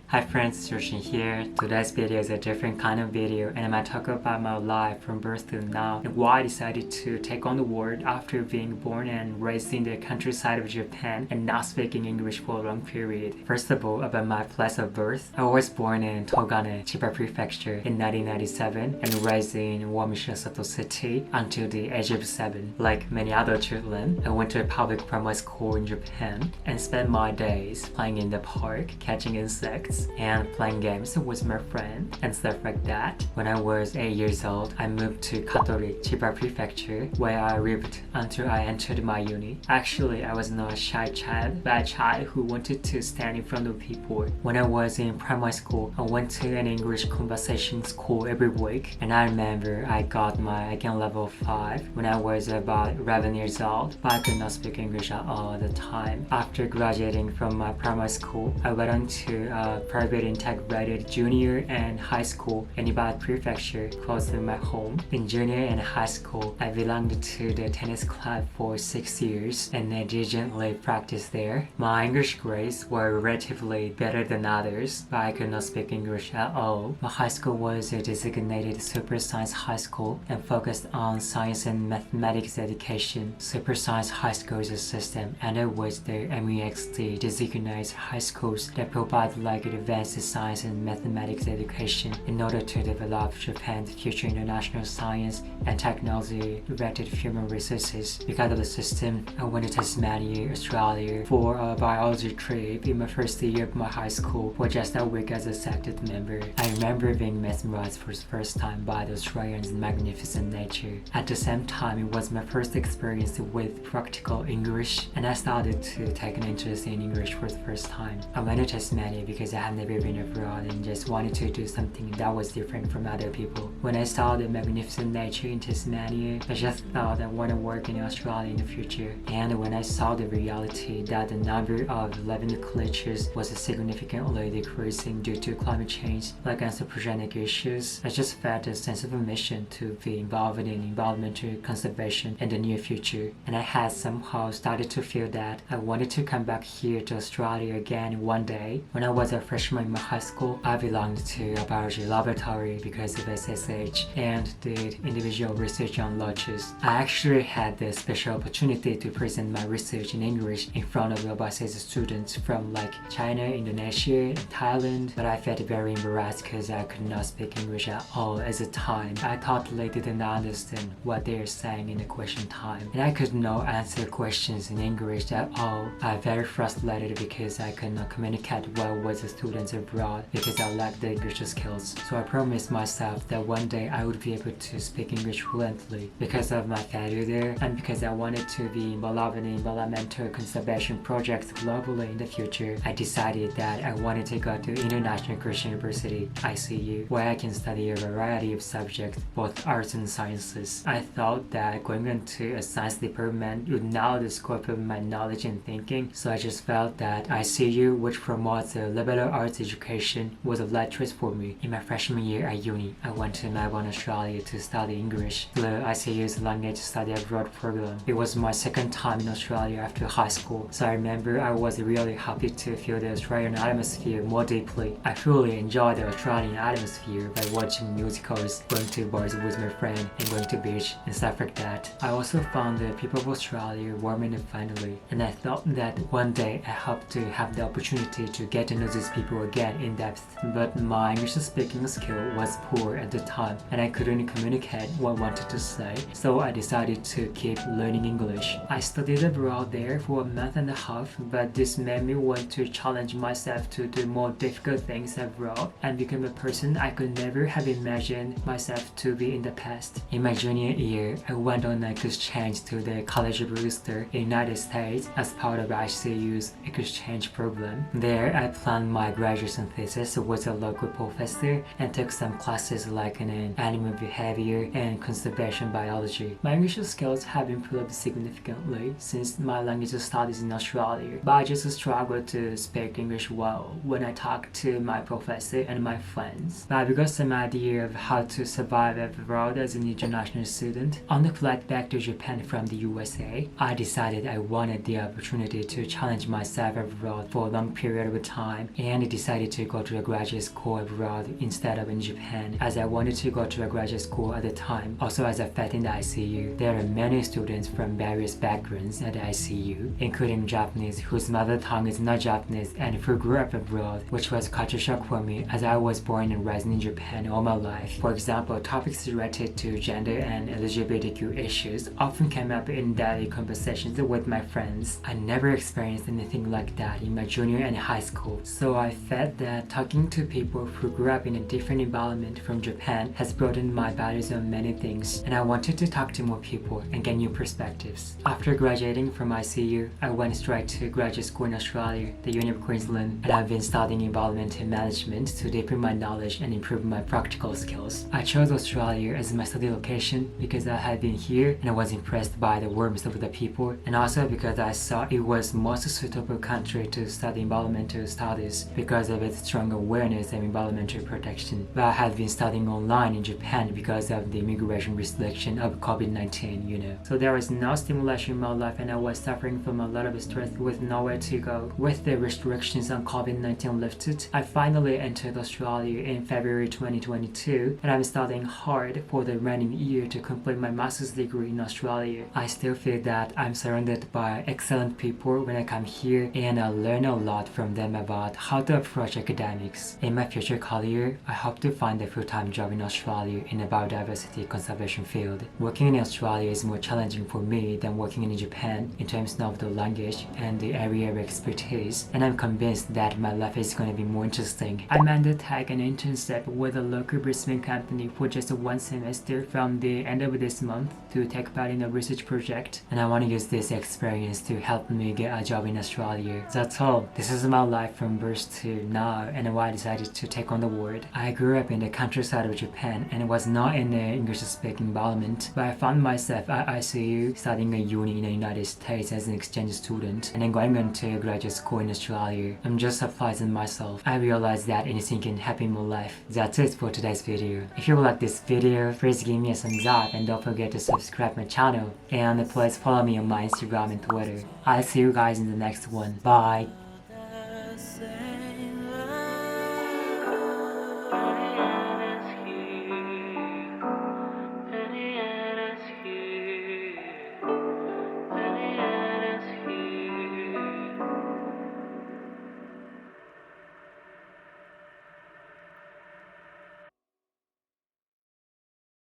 Hi friends, Yoshin here. Today's video is a different kind of video and I might talk about my life from birth to now and why I decided to take on the world after being born and raised in the countryside of Japan and not speaking English for a long period. First of all, about my place of birth. I was born in Togane, Chiba Prefecture in 1997 and raised in Wamishisato City until the age of 7. Like many other children, I went to a public primary school in Japan and spent my days playing in the park, catching insects, and playing games with my friend and stuff like that. When I was 8 years old, I moved to Katori, Chiba Prefecture, where I lived until I entered my uni. Actually, I was not a shy child, but a child who wanted to stand in front of people. When I was in primary school, I went to an English conversation school every week, and I remember I got my again level 5 when I was about 11 years old, but I could not speak English at all at the time. After graduating from my primary school, I went on to a private integrated junior and high school in Ibaraki Prefecture, close to my home. In junior and high school, I belonged to the tennis club for 6 years and I diligently practiced there. My English grades were relatively better than others, but I could not speak English at all. My high school was a designated super science high school and focused on science and mathematics education. Super science high school is a system under which the MEXT designates high schools that provide like advanced science and mathematics education in order to develop Japan's future international science and technology related human resources. Because of the system, I went to Tasmania, Australia for a biology trip in my first year of my high school for just a week as a selected member. I remember being mesmerized for the first time by the Australians' magnificent nature. At the same time, it was my first experience with practical English and I started to take an interest in English for the first time. I went to Tasmania because I had never been abroad and just wanted to do something that was different from other people. When I saw the magnificent nature in Tasmania, I just thought I want to work in Australia in the future. And when I saw the reality that the number of living creatures was significantly decreasing due to climate change, like anthropogenic issues, I just felt a sense of a mission to be involved in environmental conservation in the near future. And I had somehow started to feel that I wanted to come back here to Australia again one day. When I was a freshman in my high school, I belonged to a biology laboratory because of SSH and did individual research on loaches. I actually had the special opportunity to present my research in English in front of overseas students from like China, Indonesia, and Thailand, but I felt very embarrassed because I could not speak English at all at the time. I totally didn't understand what they were saying in the question time, and I could not answer questions in English at all. I was very frustrated because I could not communicate well with the students abroad because I lacked the English skills. So I promised myself that one day I would be able to speak English fluently. Because of my failure there and because I wanted to be involved in environmental conservation projects globally in the future, I decided that I wanted to go to International Christian University, ICU, where I can study a variety of subjects, both arts and sciences. I thought that going into a science department would narrow the scope of my knowledge and thinking, so I just felt that ICU, which promotes a liberal arts education, was a right choice for me. In my freshman year at uni, I went to Melbourne, Australia to study English through ICU's language study abroad program. It was my second time in Australia after high school, so I remember I was really happy to feel the Australian atmosphere more deeply. I truly enjoyed the Australian atmosphere by watching musicals, going to bars with my friend, and going to beach and stuff like that. I also found the people of Australia warm and friendly, and I thought that one day I hope to have the opportunity to get to know these people again in depth. But my English speaking skill was poor at the time and I couldn't communicate what I wanted to say, so I decided to keep learning English. I studied abroad there for a month and a half, but this made me want to challenge myself to do more difficult things abroad and become a person I could never have imagined myself to be in the past. In my junior year, I went on an exchange to the College of Worcester in the United States as part of ICU's exchange program. There, I planned my graduation thesis with a local professor and took some classes like in animal behavior and conservation biology. My English skills have improved significantly since my language studies in Australia, but I just struggled to speak English well when I talk to my professor and my friends. But I got some idea of how to survive abroad as an international student. On the flight back to Japan from the USA, I decided I wanted the opportunity to challenge myself abroad for a long period of time, and and decided to go to a graduate school abroad instead of in Japan, as I wanted to go to a graduate school at the time. Also, as a vet in the ICU, there are many students from various backgrounds at the ICU, including Japanese whose mother tongue is not Japanese and who grew up abroad, which was culture shock for me as I was born and raised in Japan all my life. For example, topics related to gender and LGBTQ issues often came up in daily conversations with my friends. I never experienced anything like that in my junior and high school, so I felt that talking to people who grew up in a different environment from Japan has broadened my values on many things, and I wanted to talk to more people and get new perspectives. After graduating from ICU, I went straight to graduate school in Australia, the Uni of Queensland, and I've been studying environmental management to deepen my knowledge and improve my practical skills. I chose Australia as my study location because I had been here and I was impressed by the warmth of the people, and also because I saw it was most suitable country to study environmental studies because of its strong awareness of environmental protection. But I had been studying online in Japan because of the immigration restriction of COVID-19, you know. So there was no stimulation in my life and I was suffering from a lot of stress with nowhere to go. With the restrictions on COVID-19 lifted, I finally entered Australia in February 2022 and I'm studying hard for the remaining year to complete my master's degree in Australia. I still feel that I'm surrounded by excellent people when I come here and I learn a lot from them about how to approach academics. In my future career, I hope to find a full-time job in Australia in the biodiversity conservation field. Working in Australia is more challenging for me than working in Japan in terms of the language and the area of expertise, and I'm convinced that my life is going to be more interesting. I'm undertaking an internship with a local Brisbane company for just one semester from the end of this month to take part in a research project, and I want to use this experience to help me get a job in Australia. That's all. This is my life from birth to now and why I decided to take on the world. I grew up in the countryside of Japan and was not in an English-speaking environment, but I found myself at ICU studying at uni in the United States as an exchange student and then going on to graduate school in Australia. I'm just surprising myself. I realized that anything can happen in my life. That's it for today's video. If you like this video, please give me a thumbs up and don't forget to subscribe my channel, and please follow me on my Instagram and Twitter. I'll see you guys in the next one. Bye!